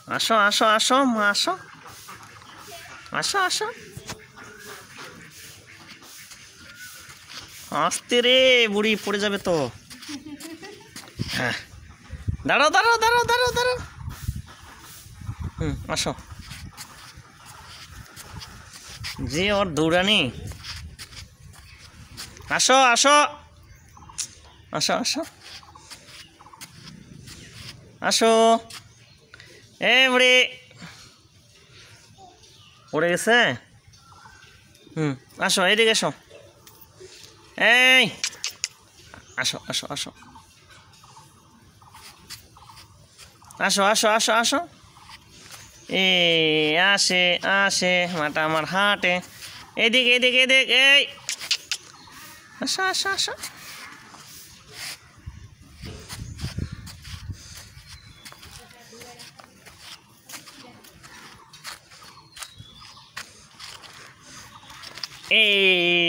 আসো আসো আসো মা আসো আসো আসো আস্তে রে বুড়ি পড়ে যাবে তো। হ্যাঁ দাঁড়াও দাঁড়াও দাঁড়াও দাঁড়াও দাঁড়াও। আসো যে ওর দৌড়ানি। আসো আসো আসো আসো আসো। এ বুড়ি পড়ে গেছে। আসো এইদিকে এসো। এই আসো আসো আসো আসো আসো আসো আসো। এ আসে আসে মাটা আমার হাটে। এদিকে এদিকে এদিকে এই আসো আসো আসো। এই